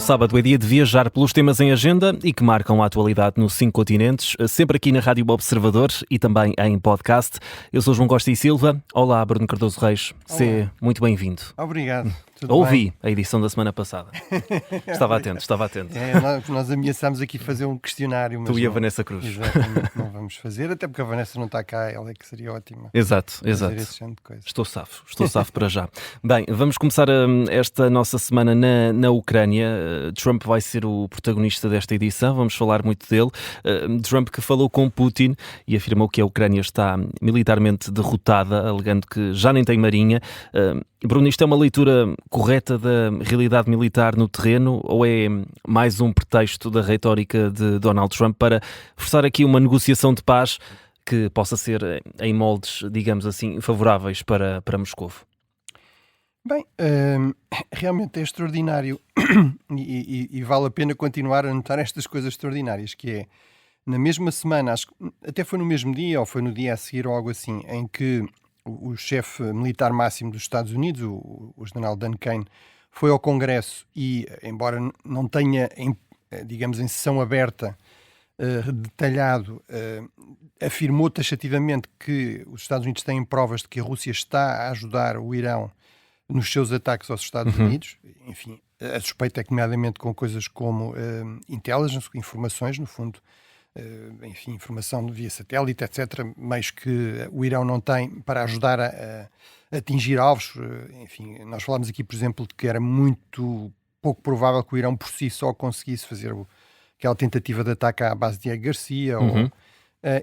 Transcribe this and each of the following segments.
sábado é dia de viajar pelos temas em agenda e que marcam a atualidade nos 5 continentes, sempre aqui na Rádio Observador e também em podcast. Eu sou João Costa e Silva. Olá, Bruno Cardoso Reis. Seja muito bem-vindo. Obrigado. Ouvi a edição da semana passada. Estava atento. Nós ameaçámos aqui fazer um questionário. Mas Tu e a Vanessa Cruz. Exatamente, não vamos fazer, até porque a Vanessa não está cá, ela é que seria ótima. Exato. Fazer esse género de coisa. Estou safo para já. Bem, vamos começar esta nossa semana na Ucrânia. Trump vai ser o protagonista desta edição, vamos falar muito dele. Trump que falou com Putin e afirmou que a Ucrânia está militarmente derrotada, alegando que já nem tem marinha. Bruno, isto é uma leitura correta da realidade militar no terreno ou é mais um pretexto da retórica de Donald Trump para forçar aqui uma negociação de paz que possa ser em moldes, digamos assim, favoráveis para Moscou? Bem, realmente é extraordinário e vale a pena continuar a notar estas coisas extraordinárias, que é, na mesma semana, acho que até foi no mesmo dia ou foi no dia a seguir ou algo assim, em que o chefe militar máximo dos Estados Unidos, o general Dan Kane, foi ao Congresso e, embora não tenha, digamos, em sessão aberta, detalhado, afirmou taxativamente que os Estados Unidos têm provas de que a Rússia está a ajudar o Irão nos seus ataques aos Estados Unidos. Enfim, a suspeita é que, nomeadamente, com coisas como intelligence, informações, no fundo, enfim, informação via satélite, etc., meios que o Irão não tem para ajudar a atingir alvos. Enfim, nós falámos aqui, por exemplo, de que era muito pouco provável que o Irão por si só conseguisse fazer aquela tentativa de ataque à base de Diego Garcia.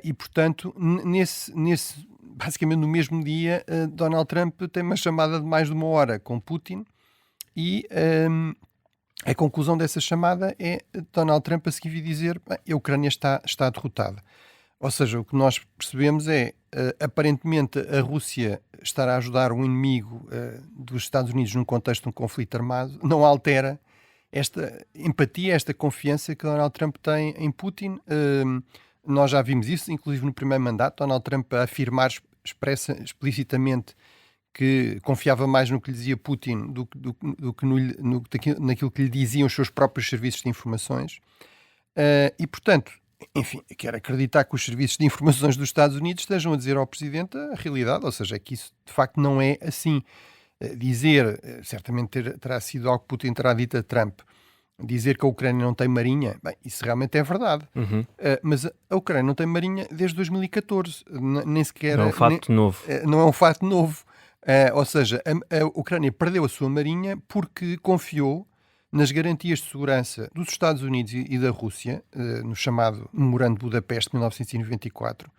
E, portanto, basicamente no mesmo dia, Donald Trump tem uma chamada de mais de uma hora com Putin e a conclusão dessa chamada é Donald Trump a seguir dizer a Ucrânia está derrotada. Ou seja, o que nós percebemos é, aparentemente, a Rússia estar a ajudar um inimigo dos Estados Unidos num contexto de um conflito armado, não altera esta empatia, esta confiança que Donald Trump tem em Putin. Nós já vimos isso, inclusive no primeiro mandato, Donald Trump a afirmar explicitamente que confiava mais no que lhe dizia Putin do que naquilo que lhe diziam os seus próprios serviços de informações. E, portanto, enfim, quero acreditar que os serviços de informações dos Estados Unidos estejam a dizer ao Presidente a realidade, ou seja, que isso de facto não é assim. Certamente terá sido algo que Putin terá dito a Trump, dizer que a Ucrânia não tem marinha, bem, isso realmente é verdade. Mas a Ucrânia não tem marinha desde 2014, nem sequer... Não é um fato novo. Não é um fato novo. Ou seja, a Ucrânia perdeu a sua marinha porque confiou nas garantias de segurança dos Estados Unidos e da Rússia, no chamado Memorando de Budapeste de 1994,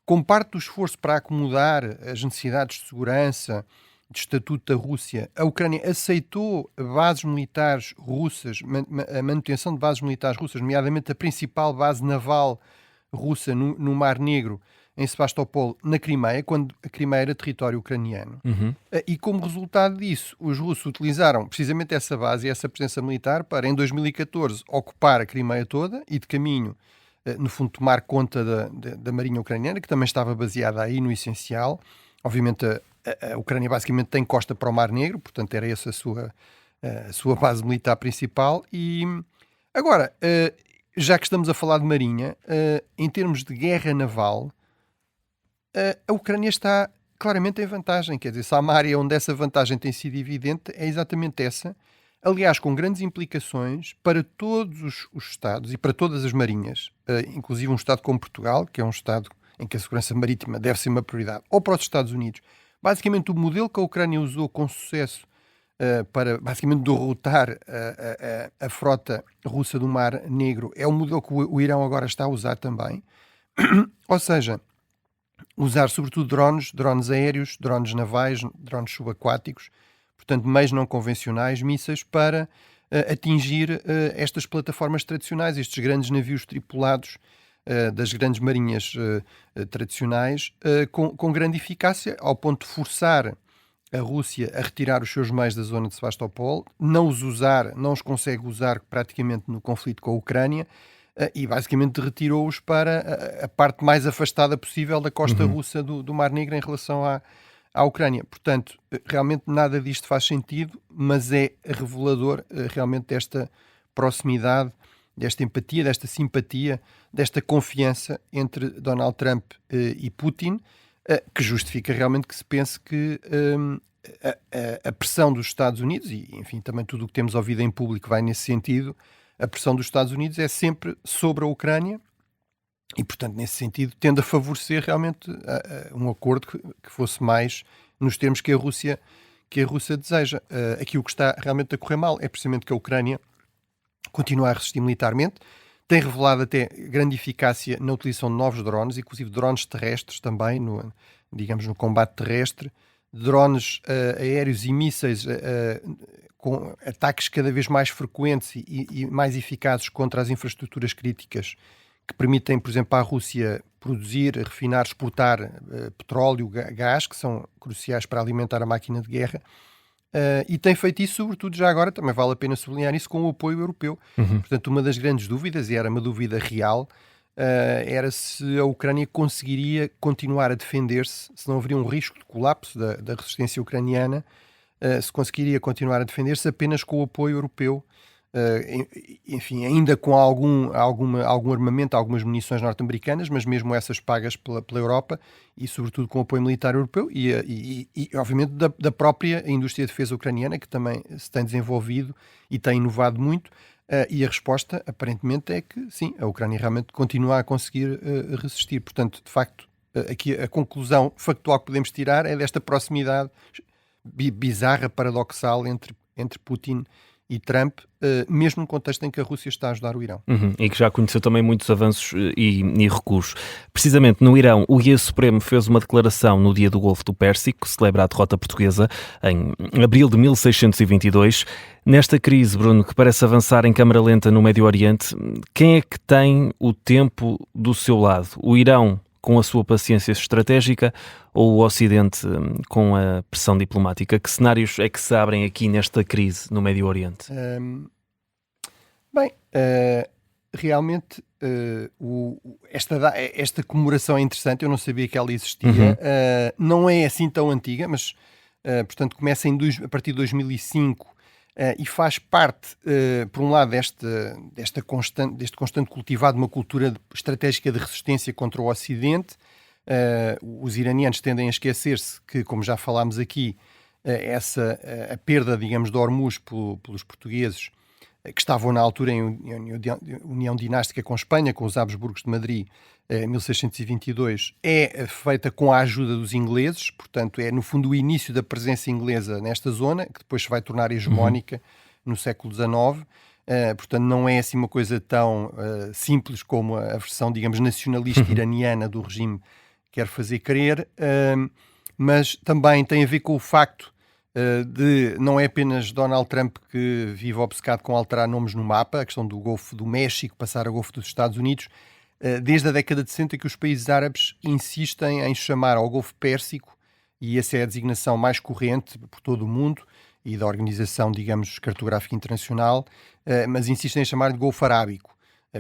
como parte do esforço para acomodar as necessidades de segurança, de estatuto da Rússia. A Ucrânia aceitou bases militares russas, a manutenção de bases militares russas, nomeadamente a principal base naval russa no Mar Negro, em Sebastopol, na Crimeia, quando a Crimeia era território ucraniano. E como resultado disso, os russos utilizaram precisamente essa base e essa presença militar para, em 2014, ocupar a Crimeia toda e, de caminho, no fundo, tomar conta da marinha ucraniana, que também estava baseada aí no essencial. Obviamente, a Ucrânia basicamente tem costa para o Mar Negro, portanto era essa a sua base militar principal. E agora, já que estamos a falar de marinha, em termos de guerra naval, a Ucrânia está claramente em vantagem. Quer dizer, se há uma área onde essa vantagem tem sido evidente, é exatamente essa. Aliás, com grandes implicações para todos os Estados e para todas as marinhas, inclusive um Estado como Portugal, que é um Estado em que a segurança marítima deve ser uma prioridade, ou para os Estados Unidos. Basicamente, o modelo que a Ucrânia usou com sucesso para, basicamente, derrotar a frota russa do Mar Negro é o modelo que o Irão agora está a usar também. Ou seja, usar sobretudo drones aéreos, drones navais, drones subaquáticos, portanto, meios não convencionais, mísseis, para atingir estas plataformas tradicionais, estes grandes navios tripulados das grandes marinhas tradicionais, com grande eficácia, ao ponto de forçar a Rússia a retirar os seus meios da zona de Sebastopol, não os consegue usar praticamente no conflito com a Ucrânia, e basicamente retirou-os para a parte mais afastada possível da costa russa do Mar Negro em relação à Ucrânia. Portanto, realmente nada disto faz sentido, mas é revelador realmente desta proximidade, desta empatia, desta simpatia, desta confiança entre Donald Trump e Putin, que justifica realmente que se pense que a pressão dos Estados Unidos, e enfim, também tudo o que temos ouvido em público vai nesse sentido, a pressão dos Estados Unidos é sempre sobre a Ucrânia e, portanto, nesse sentido, tende a favorecer realmente um acordo que fosse mais nos termos que a Rússia deseja. Aqui o que está realmente a correr mal é precisamente que a Ucrânia continua a resistir militarmente, tem revelado até grande eficácia na utilização de novos drones, inclusive drones terrestres também, no combate terrestre, drones aéreos e mísseis com ataques cada vez mais frequentes e mais eficazes contra as infraestruturas críticas que permitem, por exemplo, à Rússia produzir, refinar, exportar petróleo, gás, que são cruciais para alimentar a máquina de guerra. E tem feito isso, sobretudo, já agora, também vale a pena sublinhar isso, com o apoio europeu. Portanto, uma das grandes dúvidas, e era uma dúvida real, era se a Ucrânia conseguiria continuar a defender-se, se não haveria um risco de colapso da resistência ucraniana, se conseguiria continuar a defender-se apenas com o apoio europeu, enfim, ainda com algum armamento, algumas munições norte-americanas, mas mesmo essas pagas pela Europa e sobretudo com o apoio militar europeu e obviamente da própria indústria de defesa ucraniana, que também se tem desenvolvido e tem inovado muito, e a resposta aparentemente é que sim, a Ucrânia realmente continua a conseguir resistir. Portanto, de facto, aqui a conclusão factual que podemos tirar é desta proximidade bizarra, paradoxal entre Putin e Trump, mesmo no contexto em que a Rússia está a ajudar o Irão. E que já conheceu também muitos avanços e recuos. Precisamente no Irão, o Guia Supremo fez uma declaração no dia do Golfo do Pérsico, que celebra a derrota portuguesa em abril de 1622. Nesta crise, Bruno, que parece avançar em câmara lenta no Médio Oriente, quem é que tem o tempo do seu lado? O Irão, com a sua paciência estratégica, ou o Ocidente com a pressão diplomática? Que cenários é que se abrem aqui nesta crise no Médio Oriente? Realmente esta comemoração é interessante, eu não sabia que ela existia. Não é assim tão antiga, mas portanto começa a partir de 2005 e faz parte, por um lado, deste constante cultivado de uma cultura estratégica de resistência contra o Ocidente. Os iranianos tendem a esquecer-se que, como já falámos aqui, a perda, digamos, de Hormuz pelos portugueses, que estavam na altura em união dinástica com Espanha, com os Habsburgos de Madrid, em 1622, é feita com a ajuda dos ingleses, portanto é no fundo o início da presença inglesa nesta zona, que depois se vai tornar hegemónica no século XIX. Portanto não é assim uma coisa tão simples como a versão, digamos, nacionalista iraniana do regime quer fazer crer, mas também tem a ver com o facto de não é apenas Donald Trump que vive obcecado com alterar nomes no mapa, a questão do Golfo do México passar ao Golfo dos Estados Unidos, desde a década de 60 que os países árabes insistem em chamar ao Golfo Pérsico, e essa é a designação mais corrente por todo o mundo e da Organização, digamos, Cartográfica Internacional, mas insistem em chamar de Golfo Arábico,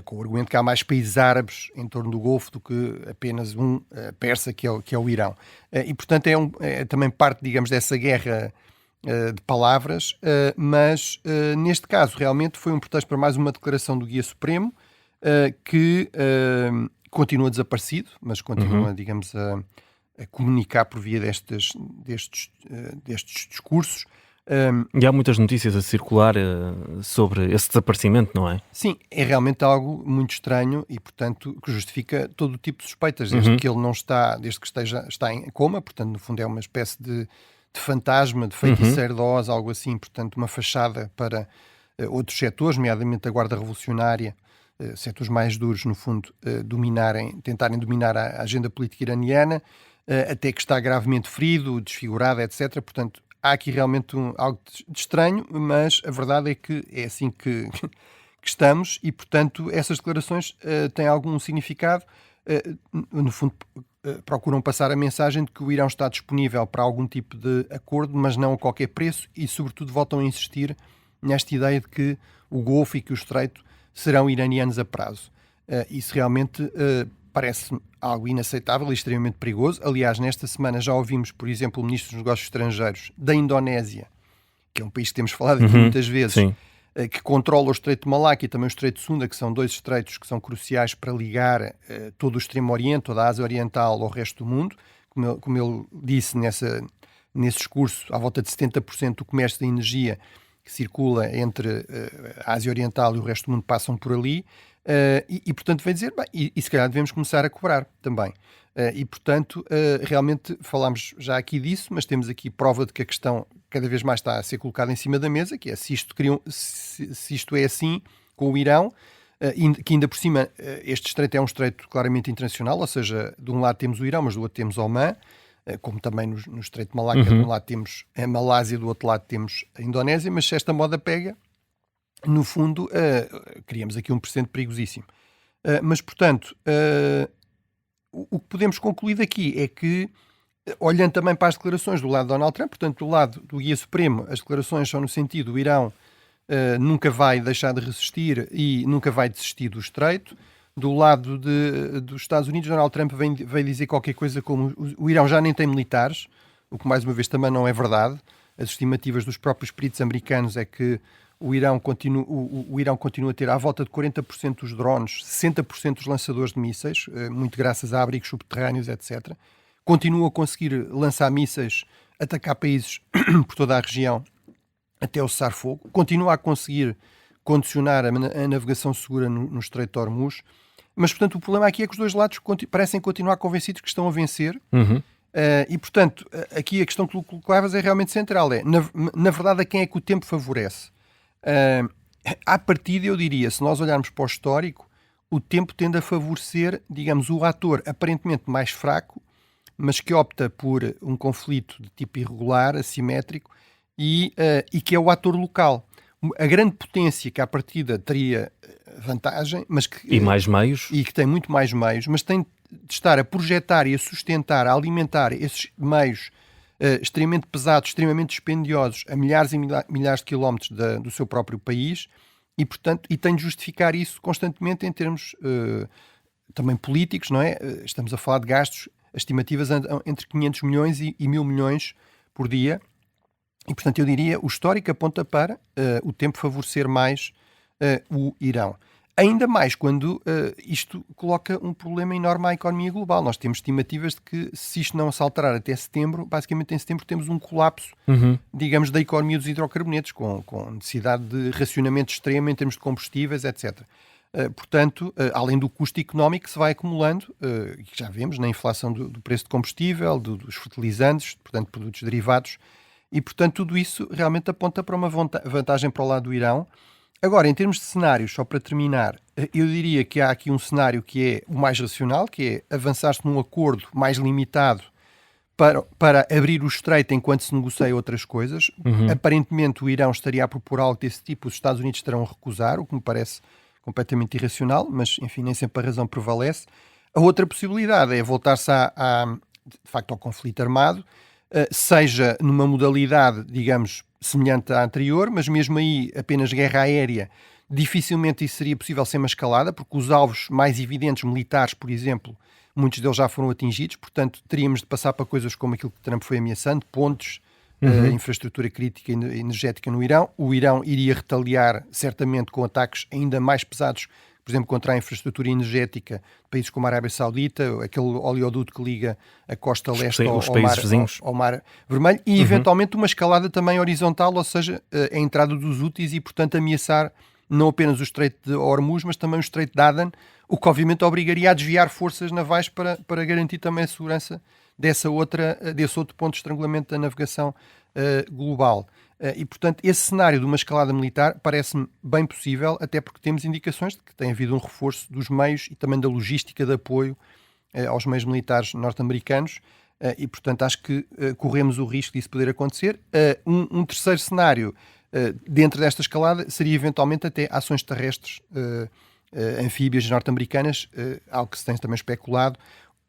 com o argumento que há mais países árabes em torno do Golfo do que apenas um persa, que é o Irão. E, portanto, é também parte, digamos, dessa guerra de palavras, mas neste caso realmente foi um pretexto para mais uma declaração do Guia Supremo, que continua desaparecido, mas continua, digamos, a comunicar por via destes discursos. E há muitas notícias a circular sobre esse desaparecimento, não é? Sim, é realmente algo muito estranho e, portanto, que justifica todo o tipo de suspeitas, desde que ele não está, desde que está em coma, portanto, no fundo é uma espécie de fantasma, de feiticeiro de Oz, algo assim, portanto, uma fachada para outros setores, nomeadamente a Guarda Revolucionária, setores mais duros, no fundo, tentarem dominar a agenda política iraniana, até que está gravemente ferido, desfigurado, etc. Portanto, há aqui realmente algo de estranho, mas a verdade é que é assim que estamos e, portanto, essas declarações têm algum significado. No fundo, procuram passar a mensagem de que o Irão está disponível para algum tipo de acordo, mas não a qualquer preço e, sobretudo, voltam a insistir nesta ideia de que o Golfo e que o Estreito serão iranianos a prazo. Isso realmente parece algo inaceitável e extremamente perigoso. Aliás, nesta semana já ouvimos, por exemplo, o Ministro dos Negócios Estrangeiros da Indonésia, que é um país que temos falado aqui muitas vezes, que controla o Estreito de Malaca e também o Estreito de Sunda, que são dois estreitos que são cruciais para ligar todo o Extremo Oriente, toda a Ásia Oriental ao resto do mundo. Como ele disse nesse discurso, à volta de 70% do comércio de energia que circula entre a Ásia Oriental e o resto do mundo passam por ali. Portanto, vem dizer, e se calhar devemos começar a cobrar também. Portanto, realmente falámos já aqui disso, mas temos aqui prova de que a questão cada vez mais está a ser colocada em cima da mesa, que é se isto é assim com o Irão, que ainda por cima este estreito é um estreito claramente internacional, ou seja, de um lado temos o Irão, mas do outro temos Omã, como também no Estreito de Malaca, de um lado temos a Malásia, do outro lado temos a Indonésia, mas se esta moda pega, no fundo, criamos aqui um precedente perigosíssimo. Mas, portanto, o que podemos concluir daqui é que, olhando também para as declarações do lado de Donald Trump, portanto, do lado do Guia Supremo, as declarações são no sentido: o Irão nunca vai deixar de resistir e nunca vai desistir do estreito. Do lado dos Estados Unidos, Donald Trump veio dizer qualquer coisa como o Irão já nem tem militares, o que mais uma vez também não é verdade. As estimativas dos próprios peritos americanos é que o Irão continua a ter à volta de 40% dos drones, 60% dos lançadores de mísseis, muito graças a abrigos subterrâneos, etc. Continua a conseguir lançar mísseis, atacar países por toda a região até o cessar-fogo. Continua a conseguir condicionar a navegação segura no Estreito de Hormuz. Mas, portanto, o problema aqui é que os dois lados parecem continuar convencidos que estão a vencer. Portanto, aqui a questão que colocavas é realmente central. Na verdade, a quem é que o tempo favorece? À partida, eu diria, se nós olharmos para o histórico, o tempo tende a favorecer, digamos, o ator aparentemente mais fraco, mas que opta por um conflito de tipo irregular, assimétrico, e que é o ator local. A grande potência que à partida teria vantagem, mas que, e mais meios, e que tem muito mais meios, mas tem de estar a projetar e a sustentar, a alimentar esses meios extremamente pesados, extremamente dispendiosos, a milhares e milhares de quilómetros do seu próprio país, e portanto tem de justificar isso constantemente em termos também políticos, não é? Estamos a falar de gastos, as estimativas andam entre 500 milhões e 1.000 milhões por dia. E, portanto, eu diria, o histórico aponta para o tempo favorecer mais o Irão. Ainda mais quando isto coloca um problema enorme à economia global. Nós temos estimativas de que, se isto não se alterar até setembro, basicamente em setembro temos um colapso, digamos, da economia dos hidrocarbonetos, com necessidade de racionamento extremo em termos de combustíveis, etc. Portanto, além do custo económico que se vai acumulando, e que já vemos na inflação do preço de combustível, dos fertilizantes, portanto, produtos derivados. E, portanto, tudo isso realmente aponta para uma vantagem para o lado do Irão. Agora, em termos de cenários, só para terminar, eu diria que há aqui um cenário que é o mais racional, que é avançar-se num acordo mais limitado para abrir o estreito enquanto se negocia outras coisas. Aparentemente, o Irão estaria a propor algo desse tipo, os Estados Unidos estarão a recusar, o que me parece completamente irracional, mas, enfim, nem sempre a razão prevalece. A outra possibilidade é voltar-se de facto ao conflito armado, seja numa modalidade, digamos, semelhante à anterior, mas mesmo aí apenas guerra aérea, dificilmente isso seria possível sem uma escalada, porque os alvos mais evidentes, militares, por exemplo, muitos deles já foram atingidos, portanto teríamos de passar para coisas como aquilo que Trump foi ameaçando, pontos, infraestrutura crítica e energética no Irão. O Irão iria retaliar certamente com ataques ainda mais pesados, por exemplo, contra a infraestrutura energética de países como a Arábia Saudita, aquele oleoduto que liga a costa leste ao Mar Vermelho, e eventualmente uma escalada também horizontal, ou seja, a entrada dos Houthis e, portanto, ameaçar não apenas o Estreito de Hormuz, mas também o Estreito de Aden, o que obviamente obrigaria a desviar forças navais para garantir também a segurança desse outro ponto de estrangulamento da navegação global. E, portanto, esse cenário de uma escalada militar parece-me bem possível, até porque temos indicações de que tem havido um reforço dos meios e também da logística de apoio aos meios militares norte-americanos, e, portanto, acho que corremos o risco disso poder acontecer. Um terceiro cenário dentro desta escalada seria eventualmente até ações terrestres anfíbias norte-americanas, algo que se tem também especulado,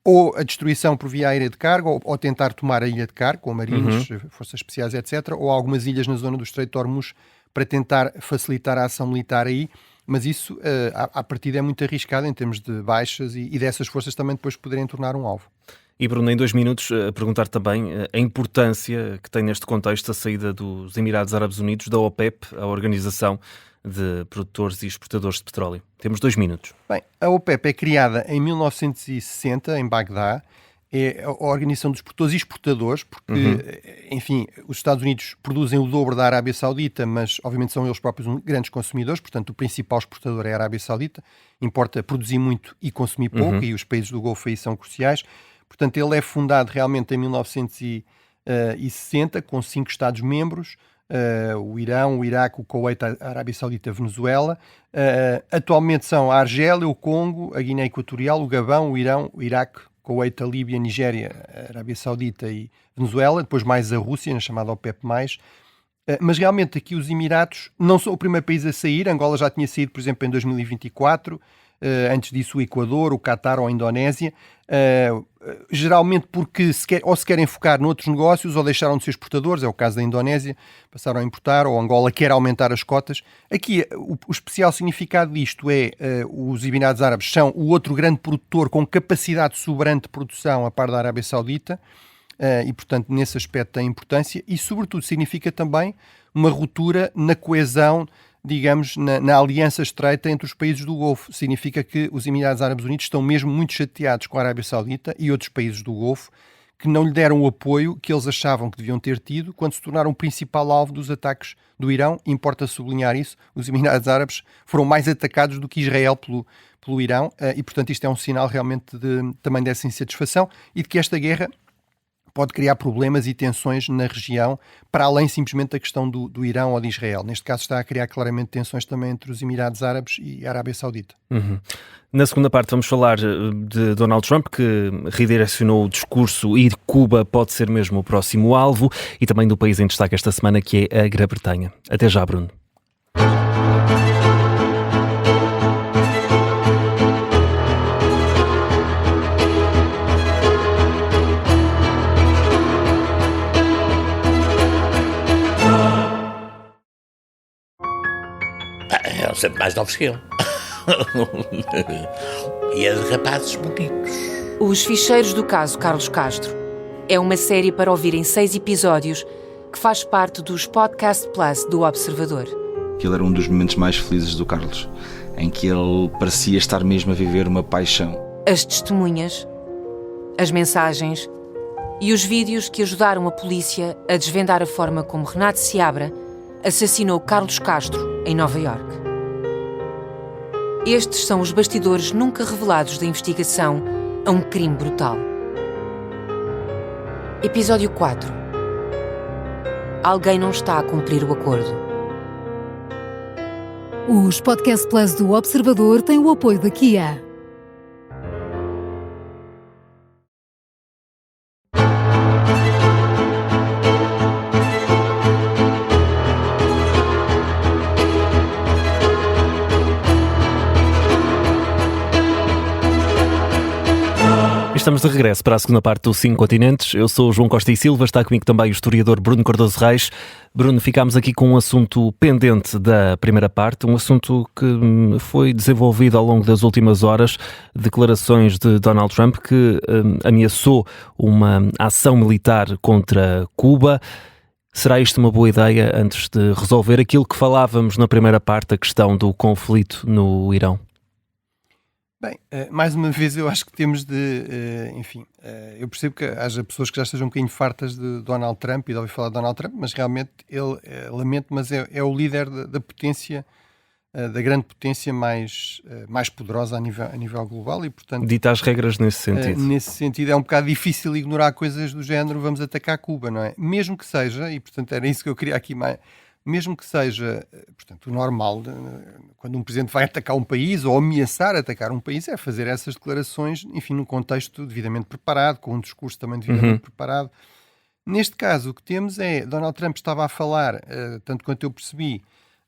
ou a destruição por via aérea de carga, ou tentar tomar a ilha de carga, com marinhos, forças especiais, etc., ou algumas ilhas na zona do Estreito de Hormuz, para tentar facilitar a ação militar aí, mas isso, à partida, é muito arriscado em termos de baixas e dessas forças também depois poderem tornar um alvo. E, Bruno, em 2 minutos, perguntar também a importância que tem neste contexto a saída dos Emirados Árabes Unidos da OPEP, a Organização de produtores e exportadores de petróleo. Temos 2 minutos. Bem, a OPEP é criada em 1960, em Bagdá. É a Organização dos Produtores e Exportadores, porque, enfim, os Estados Unidos produzem o dobro da Arábia Saudita, mas, obviamente, são eles próprios grandes consumidores, portanto, o principal exportador é a Arábia Saudita, importa produzir muito e consumir pouco, e os países do Golfo aí são cruciais. Portanto, ele é fundado realmente em 1960, com 5 Estados-membros, o Irão, o Iraque, o Kuwait, a Arábia Saudita, a Venezuela. Atualmente são a Argélia, o Congo, a Guiné Equatorial, o Gabão, o Irão, o Iraque, Kuwait, a Líbia, a Nigéria, a Arábia Saudita e Venezuela, depois mais a Rússia, na chamada OPEP+. Mas realmente aqui os Emirados não são o primeiro país a sair. Angola já tinha saído, por exemplo, em 2024. Antes disso o Equador, o Catar ou a Indonésia. Geralmente porque ou se querem focar noutros negócios ou deixaram de ser exportadores. É o caso da Indonésia, passaram a importar, ou Angola quer aumentar as cotas. Aqui o especial significado disto é os Emirados Árabes são o outro grande produtor com capacidade soberana de produção a par da Arábia Saudita. E, portanto, nesse aspecto tem importância e, sobretudo, significa também uma ruptura na coesão, digamos, na aliança estreita entre os países do Golfo. Significa que os Emirados Árabes Unidos estão mesmo muito chateados com a Arábia Saudita e outros países do Golfo que não lhe deram o apoio que eles achavam que deviam ter tido quando se tornaram o principal alvo dos ataques do Irão. Importa sublinhar isso. Os Emirados Árabes foram mais atacados do que Israel pelo Irão e, portanto, isto é um sinal realmente também dessa insatisfação e de que esta guerra pode criar problemas e tensões na região, para além simplesmente da questão do Irão ou de Israel. Neste caso está a criar claramente tensões também entre os Emirados Árabes e a Arábia Saudita. Na segunda parte vamos falar de Donald Trump, que redirecionou o discurso e Cuba pode ser mesmo o próximo alvo, e também do país em destaque esta semana, que é a Grã-Bretanha. Até já, Bruno. Eram sempre mais novos que eu. E é de rapazes bonitos. Os Ficheiros do Caso Carlos Castro é uma série para ouvir em 6 episódios que faz parte dos Podcast Plus do Observador. Aquilo era um dos momentos mais felizes do Carlos, em que ele parecia estar mesmo a viver uma paixão. As testemunhas, as mensagens e os vídeos que ajudaram a polícia a desvendar a forma como Renato Seabra assassinou Carlos Castro em Nova Iorque. Estes são os bastidores nunca revelados da investigação a um crime brutal. Episódio 4. Alguém não está a cumprir o acordo. Os Podcast Plus do Observador têm o apoio da Kia. Estamos de regresso para a segunda parte do 5 Continentes. Eu sou o João Costa e Silva, está comigo também o historiador Bruno Cardoso Reis. Bruno, ficámos aqui com um assunto pendente da primeira parte, um assunto que foi desenvolvido ao longo das últimas horas, declarações de Donald Trump que ameaçou uma ação militar contra Cuba. Será isto uma boa ideia antes de resolver aquilo que falávamos na primeira parte, a questão do conflito no Irão? Bem, mais uma vez eu acho que temos de, eu percebo que haja pessoas que já estejam um bocadinho fartas de Donald Trump e de ouvir falar de Donald Trump, mas realmente ele, lamento, mas é o líder da potência, da grande potência mais poderosa a nível global e, portanto... Dita as regras nesse sentido. Nesse sentido é um bocado difícil ignorar coisas do género vamos atacar Cuba, não é? Mesmo que seja, e portanto era isso que eu queria aqui mais... Mesmo que seja, portanto, o normal, quando um presidente vai atacar um país ou ameaçar atacar um país, é fazer essas declarações, enfim, num contexto devidamente preparado, com um discurso também devidamente preparado. Neste caso, o que temos é, Donald Trump estava a falar, tanto quanto eu percebi,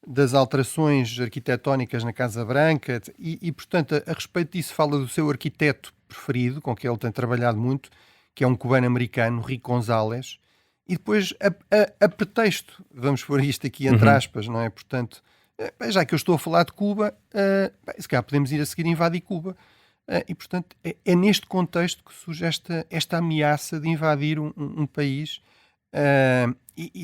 das alterações arquitetónicas na Casa Branca e portanto, a respeito disso fala do seu arquiteto preferido, com quem ele tem trabalhado muito, que é um cubano-americano, Rick Gonzalez. E depois, a pretexto, vamos pôr isto aqui entre aspas, não é? Portanto, já que eu estou a falar de Cuba, se calhar podemos ir a seguir invadir Cuba. E, portanto, é neste contexto que surge esta ameaça de invadir um país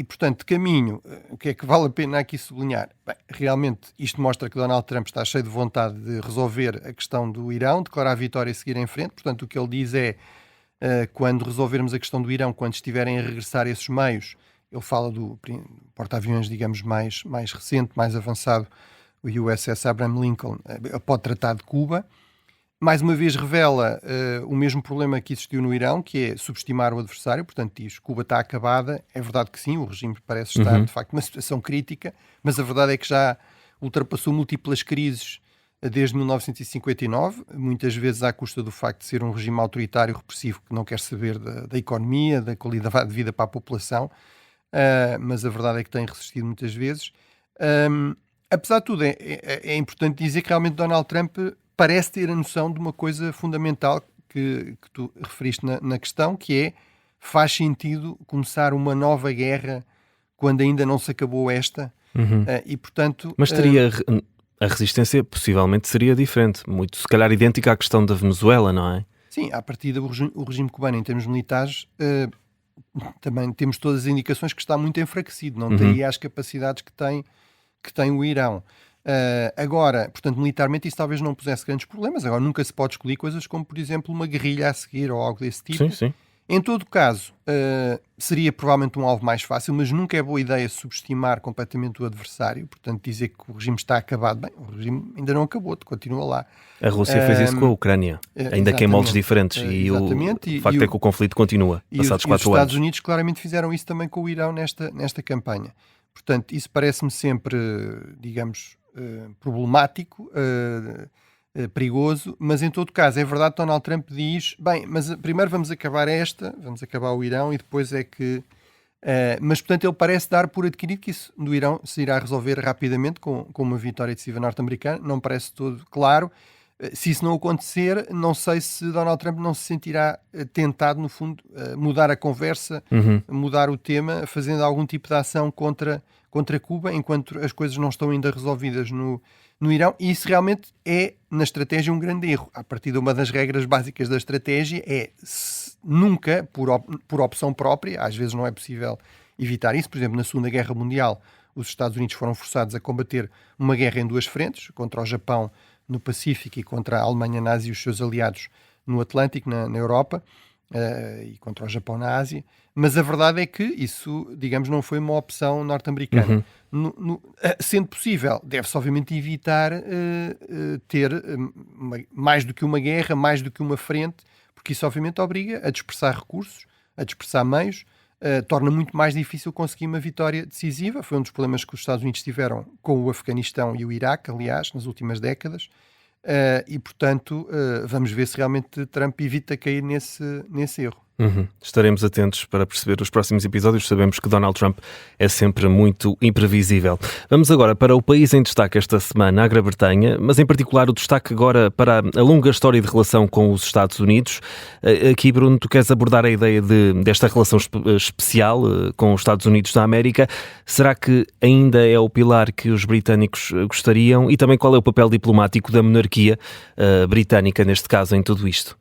Portanto, de caminho, o que é que vale a pena aqui sublinhar? Bem, realmente isto mostra que Donald Trump está cheio de vontade de resolver a questão do Irão, declarar a vitória e seguir em frente. Portanto, o que ele diz é, quando resolvermos a questão do Irão, quando estiverem a regressar esses meios, ele fala do porta-aviões, digamos, mais recente, mais avançado, o USS Abraham Lincoln, pode tratar de Cuba. Mais uma vez revela o mesmo problema que existiu no Irão, que é subestimar o adversário. Portanto, diz que Cuba está acabada. É verdade que sim, o regime parece estar, de facto, numa situação crítica, mas a verdade é que já ultrapassou múltiplas crises desde 1959, muitas vezes à custa do facto de ser um regime autoritário, repressivo, que não quer saber da economia, da qualidade de vida para a população, mas a verdade é que tem resistido muitas vezes. Apesar de tudo, é importante dizer que realmente Donald Trump parece ter a noção de uma coisa fundamental que tu referiste na questão, que é, faz sentido começar uma nova guerra quando ainda não se acabou esta, e portanto... Mas teria... A resistência possivelmente seria diferente, muito se calhar idêntica à questão da Venezuela, não é? Sim, à partida o regime cubano em termos militares também temos todas as indicações que está muito enfraquecido, não tem as capacidades que tem o Irão. Agora, portanto, militarmente isso talvez não pusesse grandes problemas. Agora, nunca se pode escolher coisas como, por exemplo, uma guerrilha a seguir ou algo desse tipo. Sim, sim. Em todo caso, seria provavelmente um alvo mais fácil, mas nunca é boa ideia subestimar completamente o adversário. Portanto, dizer que o regime está acabado. Bem, o regime ainda não acabou, continua lá. A Rússia fez isso com a Ucrânia, ainda que em moldes diferentes. E o facto é que o conflito continua, passados 4 anos. E os Estados Unidos claramente fizeram isso também com o Irão nesta campanha. Portanto, isso parece-me sempre, digamos, problemático, perigoso, mas em todo caso é verdade que Donald Trump diz, bem, mas primeiro vamos acabar vamos acabar o Irão e depois é que... mas portanto ele parece dar por adquirido que isso do Irão se irá resolver rapidamente com uma vitória decisiva norte-americana. Não parece todo claro. Se isso não acontecer, não sei se Donald Trump não se sentirá tentado, no fundo, mudar a conversa, mudar o tema, fazendo algum tipo de ação contra Cuba, enquanto as coisas não estão ainda resolvidas no Irão. E isso realmente é, na estratégia, um grande erro. A partir de uma das regras básicas da estratégia é nunca, por opção própria, às vezes não é possível evitar isso. Por exemplo, na Segunda Guerra Mundial, os Estados Unidos foram forçados a combater uma guerra em 2 frentes, contra o Japão no Pacífico e contra a Alemanha nazi e os seus aliados no Atlântico, na Europa, e contra o Japão na Ásia. Mas a verdade é que isso, digamos, não foi uma opção norte-americana. Sendo possível, deve-se obviamente evitar ter mais do que uma guerra, mais do que uma frente, porque isso obviamente obriga a dispersar recursos, a dispersar meios, torna muito mais difícil conseguir uma vitória decisiva. Foi um dos problemas que os Estados Unidos tiveram com o Afeganistão e o Iraque, aliás, nas últimas décadas. E, portanto, vamos ver se realmente Trump evita cair nesse erro. Estaremos atentos para perceber os próximos episódios. Sabemos que Donald Trump é sempre muito imprevisível. Vamos agora para o país em destaque esta semana, a Grã-Bretanha, mas em particular o destaque agora para a longa história de relação com os Estados Unidos. Aqui, Bruno, tu queres abordar a ideia desta relação especial com os Estados Unidos da América. Será que ainda é o pilar que os britânicos gostariam? E também qual é o papel diplomático da monarquia britânica, neste caso, em tudo isto?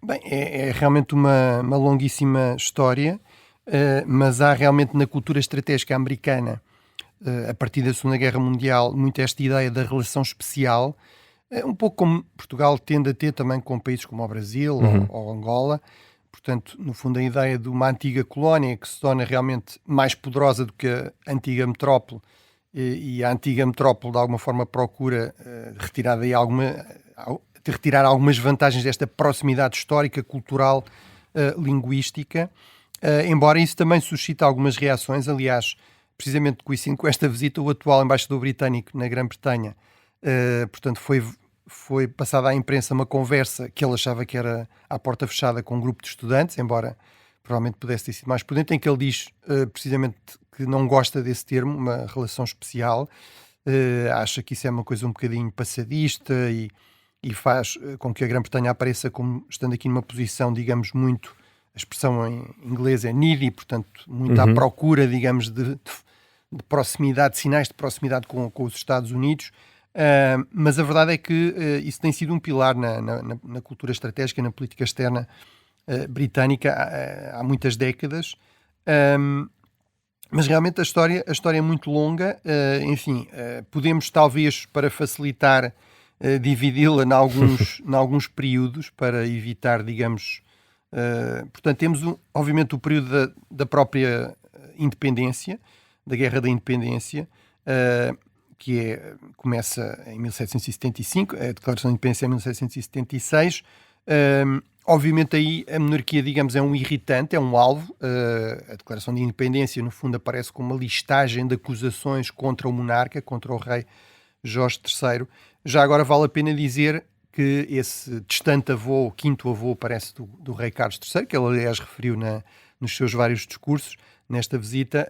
Bem, é realmente uma longuíssima história, mas há realmente na cultura estratégica americana, a partir da Segunda Guerra Mundial, muito esta ideia da relação especial, um pouco como Portugal tende a ter também com países como o Brasil ou Angola. Portanto, no fundo, a ideia de uma antiga colónia que se torna realmente mais poderosa do que a antiga metrópole, e a antiga metrópole de alguma forma procura retirar algumas vantagens desta proximidade histórica, cultural, linguística, embora isso também suscite algumas reações. Aliás, precisamente coincidindo com esta visita, o atual embaixador britânico na Grã-Bretanha, portanto, foi passada à imprensa uma conversa que ele achava que era à porta fechada com um grupo de estudantes, embora provavelmente pudesse ter sido mais prudente, em que ele diz precisamente que não gosta desse termo, uma relação especial, acha que isso é uma coisa um bocadinho passadista e faz com que a Grã-Bretanha apareça como estando aqui numa posição, digamos, muito, a expressão em inglês é needy, portanto, muito à procura, digamos, de proximidade, de sinais de proximidade com os Estados Unidos. Mas a verdade é que isso tem sido um pilar na cultura estratégica, na política externa britânica há muitas décadas. Mas realmente a história é muito longa. Enfim, podemos talvez, para facilitar, dividi-la em alguns períodos para evitar, digamos... portanto, temos obviamente o período da própria independência, da Guerra da Independência, que começa em 1775, a Declaração de Independência em 1776. Obviamente aí a monarquia, digamos, é um irritante, é um alvo. A Declaração de Independência, no fundo, aparece como uma listagem de acusações contra o monarca, contra o rei Jorge III. Já agora vale a pena dizer que esse distante avô, o quinto avô, parece do rei Carlos III, que ele, aliás, referiu nos seus vários discursos, nesta visita,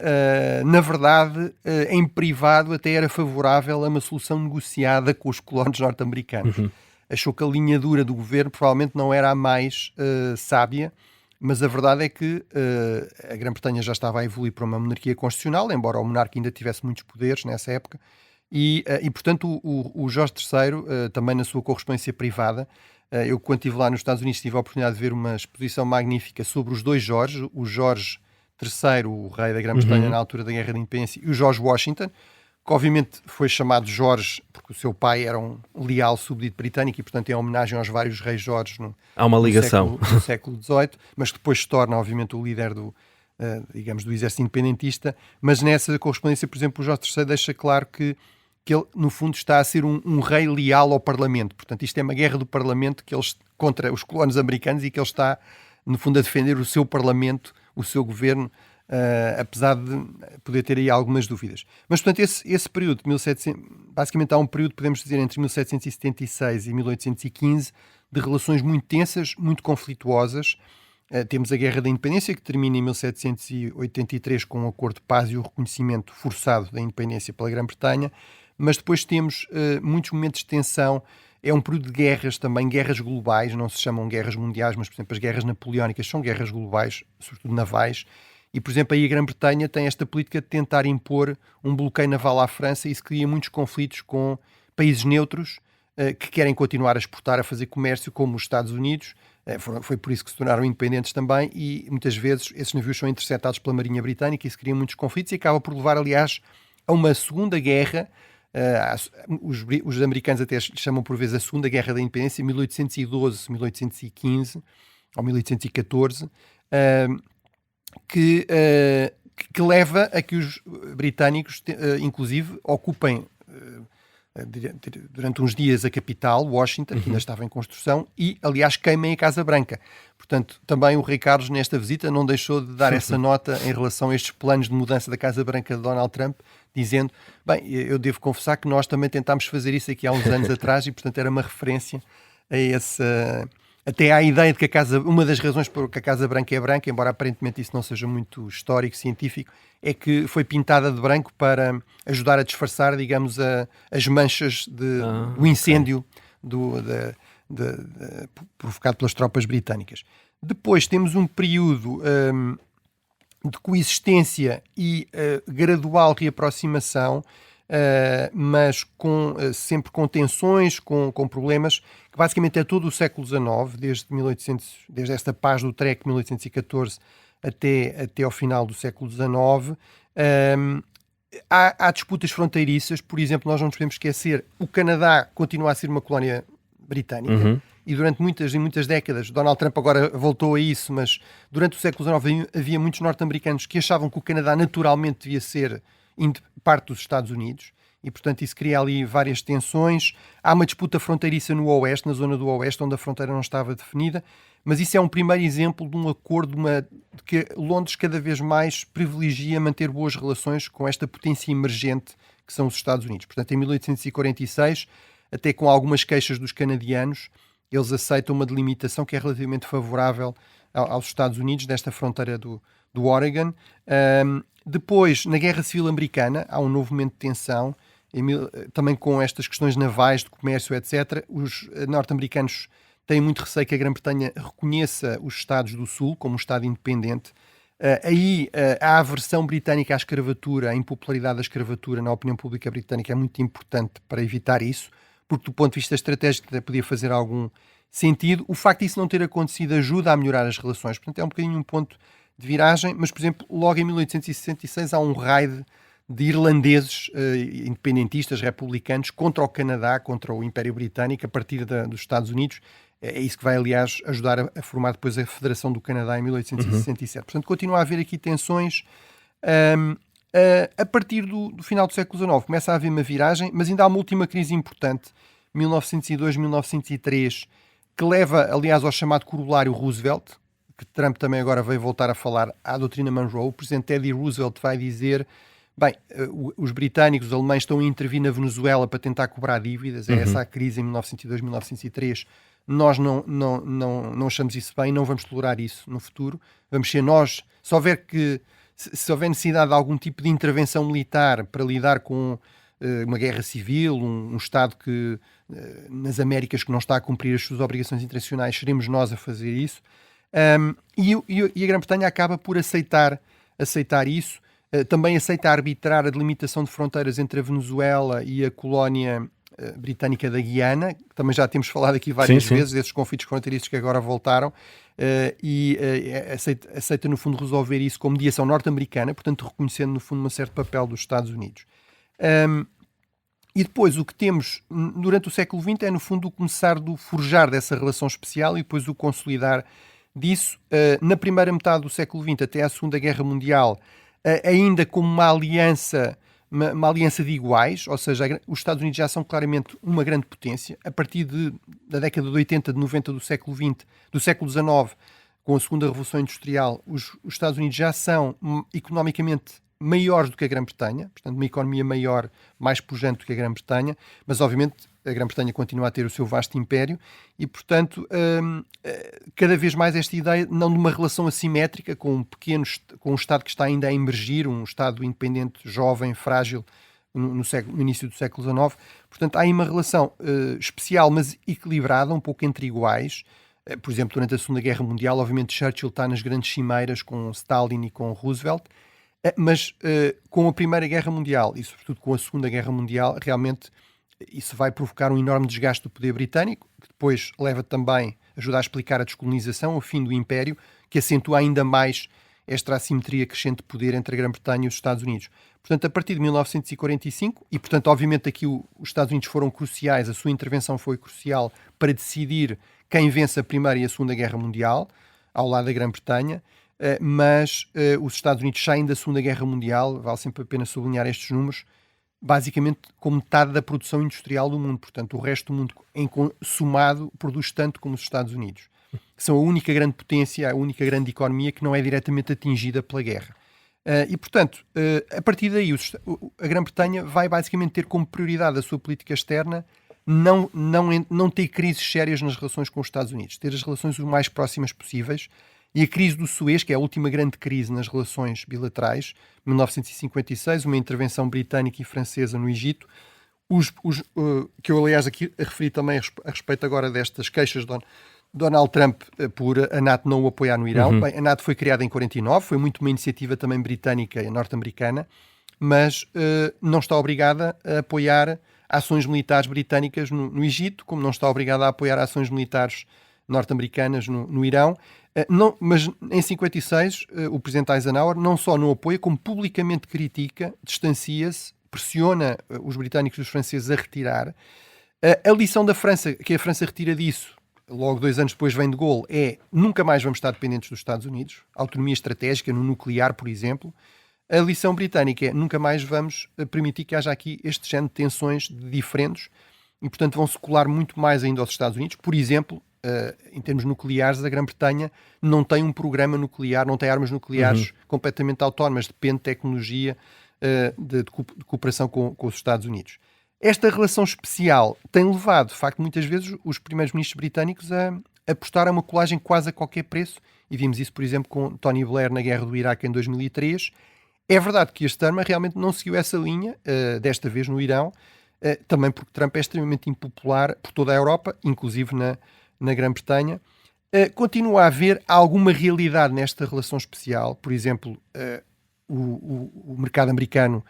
na verdade, em privado, até era favorável a uma solução negociada com os colonos norte-americanos. Achou que a linha dura do governo provavelmente não era a mais sábia, mas a verdade é que a Grã-Bretanha já estava a evoluir para uma monarquia constitucional, embora o monarca ainda tivesse muitos poderes nessa época, e portanto, o Jorge III, também na sua correspondência privada, eu, quando estive lá nos Estados Unidos, tive a oportunidade de ver uma exposição magnífica sobre os dois Jorges, o Jorge III, o rei da Grã-Bretanha na altura da Guerra da Independência, e o George Washington, que obviamente foi chamado Jorge porque o seu pai era um leal súbdito britânico e, portanto, em homenagem aos vários reis Jorges há uma ligação no século XVIII, mas que depois se torna, obviamente, o líder digamos, do exército independentista. Mas nessa correspondência, por exemplo, o Jorge III deixa claro que ele, no fundo, está a ser um rei leal ao Parlamento. Portanto, isto é uma guerra do Parlamento contra os colonos americanos e que ele está, no fundo, a defender o seu Parlamento, o seu governo, apesar de poder ter aí algumas dúvidas. Mas, portanto, esse período, basicamente há um período, podemos dizer, entre 1776 e 1815, de relações muito tensas, muito conflituosas. Temos a Guerra da Independência, que termina em 1783 com um acordo de paz e o reconhecimento forçado da independência pela Grã-Bretanha, mas depois temos muitos momentos de tensão. É um período de guerras também, guerras globais, não se chamam guerras mundiais, mas, por exemplo, as guerras napoleónicas são guerras globais, sobretudo navais, e, por exemplo, aí a Grã-Bretanha tem esta política de tentar impor um bloqueio naval à França, e isso cria muitos conflitos com países neutros que querem continuar a exportar, a fazer comércio, como os Estados Unidos. Foi por isso que se tornaram independentes também, e muitas vezes esses navios são interceptados pela Marinha Britânica, e isso cria muitos conflitos e acaba por levar, aliás, a uma segunda guerra. Os americanos até chamam por vezes a Segunda Guerra da Independência, 1812, 1815 ou 1814, que leva a que os britânicos, inclusive, ocupem durante uns dias a capital, Washington, que ainda estava em construção, e, aliás, queimem a Casa Branca. Portanto, também o Rei Carlos, nesta visita, não deixou de dar essa nota em relação a estes planos de mudança da Casa Branca de Donald Trump, dizendo, bem, eu devo confessar que nós também tentámos fazer isso aqui há uns anos atrás, e, portanto, era uma referência a essa... Até à ideia de que uma das razões por que a Casa Branca é branca, embora aparentemente isso não seja muito histórico, científico, é que foi pintada de branco para ajudar a disfarçar, digamos, as manchas do incêndio provocado pelas tropas britânicas. Depois temos um período de coexistência e gradual reaproximação, mas sempre com tensões, com problemas, que basicamente é todo o século XIX, desde esta paz do Utrecht, 1814, até ao final do século XIX. Há disputas fronteiriças, por exemplo, nós não nos podemos esquecer, o Canadá continua a ser uma colónia britânica, e durante muitas e muitas décadas, Donald Trump agora voltou a isso, mas durante o século XIX havia muitos norte-americanos que achavam que o Canadá naturalmente devia ser parte dos Estados Unidos, e portanto isso cria ali várias tensões. Há uma disputa fronteiriça no Oeste, na zona do Oeste, onde a fronteira não estava definida, mas isso é um primeiro exemplo de um acordo de que Londres cada vez mais privilegia manter boas relações com esta potência emergente que são os Estados Unidos. Portanto, em 1846, até com algumas queixas dos canadianos, eles aceitam uma delimitação que é relativamente favorável aos Estados Unidos, desta fronteira do Oregon. Depois, na Guerra Civil Americana, há um novo momento de tensão, também com estas questões navais, de comércio, etc. Os norte-americanos têm muito receio que a Grã-Bretanha reconheça os Estados do Sul como um Estado independente. Aí a aversão britânica à escravatura, a impopularidade da escravatura na opinião pública britânica é muito importante para evitar isso, porque do ponto de vista estratégico até podia fazer algum sentido. O facto de isso não ter acontecido ajuda a melhorar as relações. Portanto, é um bocadinho um ponto de viragem, mas, por exemplo, logo em 1866 há um raid de irlandeses independentistas, republicanos, contra o Canadá, contra o Império Britânico, a partir dos Estados Unidos. É isso que vai, aliás, ajudar a formar depois a Federação do Canadá em 1867. Portanto, continua a haver aqui tensões. A partir do final do século XIX começa a haver uma viragem, mas ainda há uma última crise importante, 1902-1903, que leva, aliás, ao chamado corolário Roosevelt, que Trump também agora veio voltar a falar à doutrina Monroe. O presidente Teddy Roosevelt vai dizer: bem, os britânicos, os alemães estão a intervir na Venezuela para tentar cobrar dívidas, é essa a crise em 1902-1903. Nós não achamos isso bem, não vamos tolerar isso no futuro. Vamos ser nós, se houver necessidade de algum tipo de intervenção militar para lidar com uma guerra civil, um Estado que nas Américas que não está a cumprir as suas obrigações internacionais, seremos nós a fazer isso. E a Grã-Bretanha acaba por aceitar isso. Também aceita arbitrar a delimitação de fronteiras entre a Venezuela e a colónia britânica da Guiana, que também já temos falado aqui várias vezes, desses conflitos fronteiriços que agora voltaram, e aceita no fundo resolver isso com mediação norte-americana, portanto reconhecendo no fundo um certo papel dos Estados Unidos. E depois o que temos durante o século XX é no fundo o começar do forjar dessa relação especial e depois o consolidar disso. Na primeira metade do século XX até à Segunda Guerra Mundial, ainda como uma aliança de iguais, ou seja, os Estados Unidos já são claramente uma grande potência. A partir da década de 80, de 90 do século XX, do século XIX, com a segunda Revolução Industrial, os Estados Unidos já são economicamente maiores do que a Grã-Bretanha, portanto uma economia maior, mais pujante do que a Grã-Bretanha, mas obviamente a Grã-Bretanha continua a ter o seu vasto império e, portanto, cada vez mais esta ideia, não de uma relação assimétrica com um Estado que está ainda a emergir, um Estado independente, jovem, frágil, no início do século XIX. Portanto, há aí uma relação especial, mas equilibrada, um pouco entre iguais. Por exemplo, durante a Segunda Guerra Mundial, obviamente Churchill está nas grandes cimeiras com Stalin e com Roosevelt, mas com a Primeira Guerra Mundial e, sobretudo, com a Segunda Guerra Mundial, realmente isso vai provocar um enorme desgaste do poder britânico, que depois ajuda a explicar a descolonização, o fim do Império, que acentua ainda mais esta assimetria crescente de poder entre a Grã-Bretanha e os Estados Unidos. Portanto, a partir de 1945, e portanto, obviamente aqui os Estados Unidos foram cruciais, a sua intervenção foi crucial para decidir quem vence a Primeira e a Segunda Guerra Mundial, ao lado da Grã-Bretanha, mas os Estados Unidos saem da Segunda Guerra Mundial, vale sempre a pena sublinhar estes números, basicamente com metade da produção industrial do mundo. Portanto, o resto do mundo, somado, produz tanto como os Estados Unidos. São a única grande potência, a única grande economia que não é diretamente atingida pela guerra. E, portanto, a partir daí, a Grã-Bretanha vai basicamente ter como prioridade a sua política externa não ter crises sérias nas relações com os Estados Unidos, ter as relações o mais próximas possíveis. E a crise do Suez, que é a última grande crise nas relações bilaterais, 1956, uma intervenção britânica e francesa no Egito, que eu, aliás, aqui referi também a respeito agora destas queixas de Donald Trump por a NATO não o apoiar no Irão. Bem, a NATO foi criada em 49, foi muito uma iniciativa também britânica e norte-americana, mas não está obrigada a apoiar ações militares britânicas no Egito, como não está obrigada a apoiar ações militares norte-americanas no Irão. Mas em 56 o presidente Eisenhower não só não apoia, como publicamente critica, distancia-se, pressiona os britânicos e os franceses a retirar. A lição da França, que a França retira disso, logo 2 anos depois vem de Gaulle, é nunca mais vamos estar dependentes dos Estados Unidos, autonomia estratégica no nuclear, por exemplo. A lição britânica é nunca mais vamos permitir que haja aqui este género de tensões diferentes e, portanto, vão-se colar muito mais ainda aos Estados Unidos. Por exemplo, em termos nucleares, a Grã-Bretanha não tem um programa nuclear, não tem armas nucleares completamente autónomas, depende de tecnologia de cooperação com os Estados Unidos. Esta relação especial tem levado, de facto, muitas vezes os primeiros ministros britânicos a apostar a uma colagem quase a qualquer preço, e vimos isso, por exemplo, com Tony Blair na guerra do Iraque em 2003. É verdade que este Starmer realmente não seguiu essa linha, desta vez no Irão, também porque Trump é extremamente impopular por toda a Europa, inclusive na Grã-Bretanha. Continua a haver alguma realidade nesta relação especial. Por exemplo, o mercado americano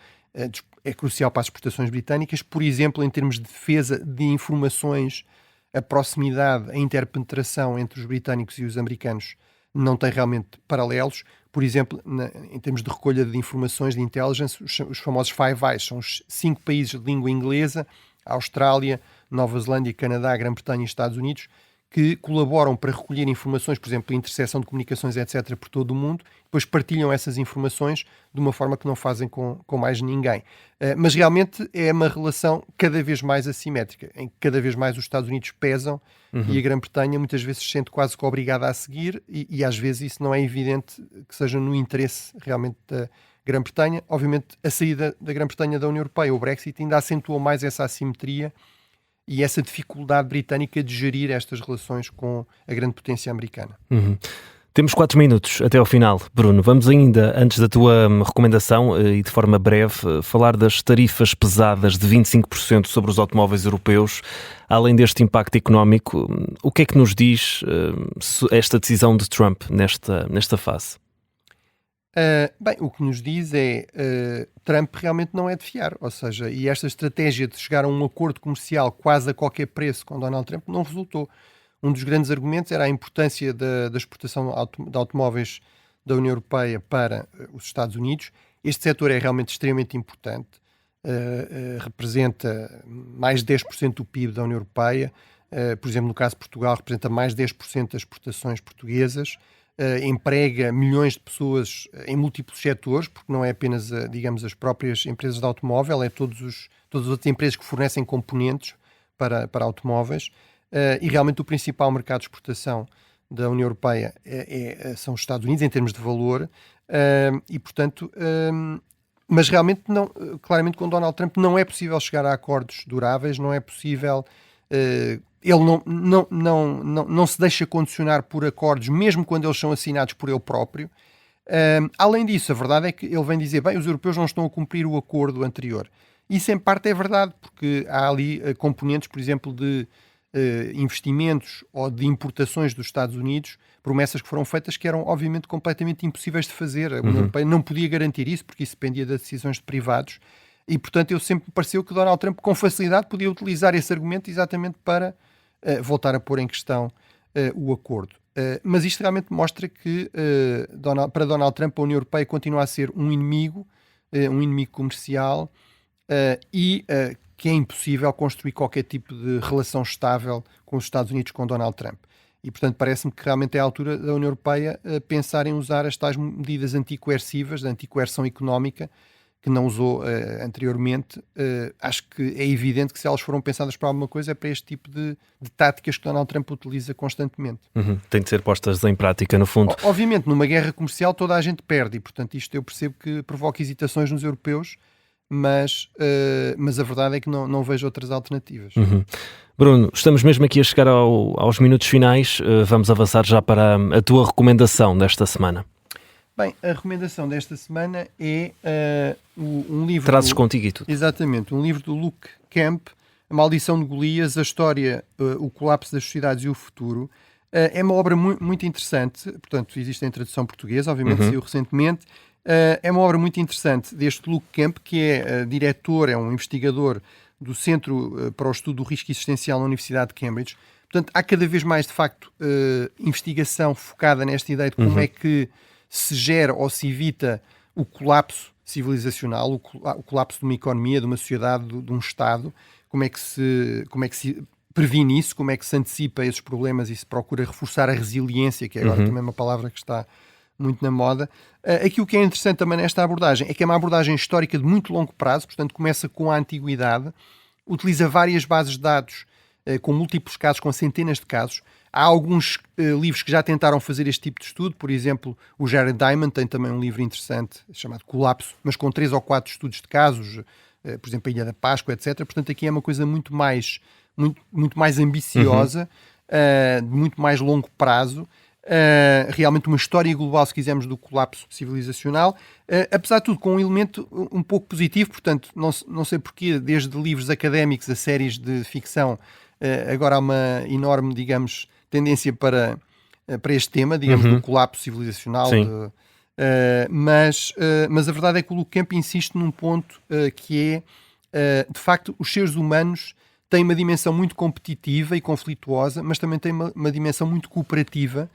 é crucial para as exportações britânicas, por exemplo, em termos de defesa de informações, a proximidade, a interpenetração entre os britânicos e os americanos não tem realmente paralelos. Por exemplo, em termos de recolha de informações de intelligence, os famosos Five Eyes, são os 5 países de língua inglesa, a Austrália, Nova Zelândia, Canadá, Grã-Bretanha e Estados Unidos, que colaboram para recolher informações, por exemplo, interseção de comunicações, etc., por todo o mundo, depois partilham essas informações de uma forma que não fazem com mais ninguém. Mas realmente é uma relação cada vez mais assimétrica, em que cada vez mais os Estados Unidos pesam e a Grã-Bretanha muitas vezes se sente quase que obrigada a seguir e às vezes isso não é evidente que seja no interesse realmente da Grã-Bretanha. Obviamente a saída da Grã-Bretanha da União Europeia, o Brexit, ainda acentuou mais essa assimetria e essa dificuldade britânica de gerir estas relações com a grande potência americana. Temos 4 minutos até ao final. Bruno, vamos ainda, antes da tua recomendação e de forma breve, falar das tarifas pesadas de 25% sobre os automóveis europeus. Além deste impacto económico, o que é que nos diz esta decisão de Trump nesta fase? Bem, o que nos diz é Trump realmente não é de fiar, ou seja, e esta estratégia de chegar a um acordo comercial quase a qualquer preço com Donald Trump não resultou. Um dos grandes argumentos era a importância da exportação de automóveis da União Europeia para os Estados Unidos. Este setor é realmente extremamente importante, representa mais de 10% do PIB da União Europeia, por exemplo, no caso de Portugal, representa mais de 10% das exportações portuguesas, emprega milhões de pessoas em múltiplos setores, porque não é apenas, digamos, as próprias empresas de automóvel, é todas as outras empresas que fornecem componentes para automóveis, e realmente o principal mercado de exportação da União Europeia são os Estados Unidos, em termos de valor, e portanto, mas realmente não, claramente com Donald Trump não é possível chegar a acordos duráveis, não é possível... Ele não se deixa condicionar por acordos, mesmo quando eles são assinados por ele próprio. Além disso, a verdade é que ele vem dizer, bem, os europeus não estão a cumprir o acordo anterior. Isso, em parte, é verdade, porque há ali componentes, por exemplo, de investimentos ou de importações dos Estados Unidos, promessas que foram feitas que eram, obviamente, completamente impossíveis de fazer. A União Europeia não podia garantir isso, porque isso dependia das decisões de privados. E, portanto, eu sempre me pareceu que Donald Trump, com facilidade, podia utilizar esse argumento exatamente para voltar a pôr em questão o acordo. Mas isto realmente mostra que, para Donald Trump, a União Europeia continua a ser um inimigo comercial e que é impossível construir qualquer tipo de relação estável com os Estados Unidos com Donald Trump. E, portanto, parece-me que realmente é a altura da União Europeia pensar em usar as tais medidas anticoercivas, de anticoerção económica, que não usou anteriormente. Acho que é evidente que se elas foram pensadas para alguma coisa é para este tipo de táticas que Donald Trump utiliza constantemente. Tem de ser postas em prática, no fundo. Obviamente, numa guerra comercial toda a gente perde e, portanto, isto eu percebo que provoca hesitações nos europeus, mas a verdade é que não vejo outras alternativas. Bruno, estamos mesmo aqui a chegar aos minutos finais. Vamos avançar já para a tua recomendação desta semana. Bem, a recomendação desta semana é um livro... Trazes contigo e tudo. Exatamente, um livro do Luke Kemp, A Maldição de Golias, a história, o colapso das sociedades e o futuro. É uma obra muito interessante, portanto, existe em tradução portuguesa, obviamente saiu recentemente. É uma obra muito interessante deste Luke Kemp, que é diretor, é um investigador do Centro para o Estudo do Risco Existencial na Universidade de Cambridge. Portanto, há cada vez mais, de facto, investigação focada nesta ideia de como é que se gera ou se evita o colapso civilizacional, o colapso de uma economia, de uma sociedade, de um Estado, como é que se previne isso, como é que se antecipa esses problemas e se procura reforçar a resiliência, que é agora também uma palavra que está muito na moda. Aqui o que é interessante também nesta abordagem é que é uma abordagem histórica de muito longo prazo, portanto começa com a antiguidade, utiliza várias bases de dados com múltiplos casos, com centenas de casos. Há alguns livros que já tentaram fazer este tipo de estudo, por exemplo, o Jared Diamond tem também um livro interessante chamado Colapso, mas com 3 ou 4 estudos de casos, por exemplo, a Ilha da Páscoa, etc. Portanto, aqui é uma coisa muito mais ambiciosa, de muito mais longo prazo, realmente uma história global, se quisermos, do colapso civilizacional, apesar de tudo, com um elemento um pouco positivo, portanto, não sei porquê, desde livros académicos a séries de ficção, agora há uma enorme, digamos, tendência para este tema, digamos, do colapso civilizacional, Mas a verdade é que o Luke Camp insiste num ponto que é, de facto, os seres humanos têm uma dimensão muito competitiva e conflituosa, mas também têm uma dimensão muito cooperativa,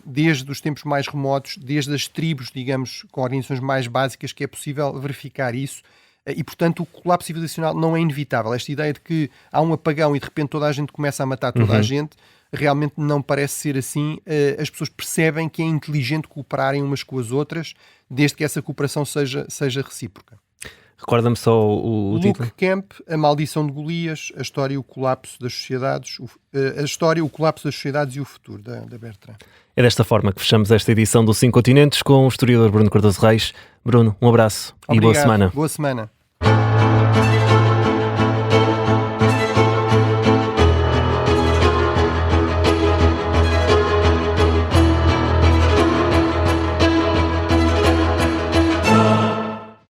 desde os tempos mais remotos, desde as tribos, digamos, com organizações mais básicas, que é possível verificar isso. E, portanto, o colapso civilizacional não é inevitável. Esta ideia de que há um apagão e de repente toda a gente começa a matar toda a gente, realmente não parece ser assim. As pessoas percebem que é inteligente cooperarem umas com as outras, desde que essa cooperação seja recíproca. Recorda-me só o título. Luke Camp, A Maldição de Golias, a história e o colapso das sociedades, o colapso das sociedades e o futuro, da Bertrand. É desta forma que fechamos esta edição do 5 Continentes com o historiador Bruno Cardoso Reis. Bruno, um abraço. Obrigado. E boa semana. Boa semana.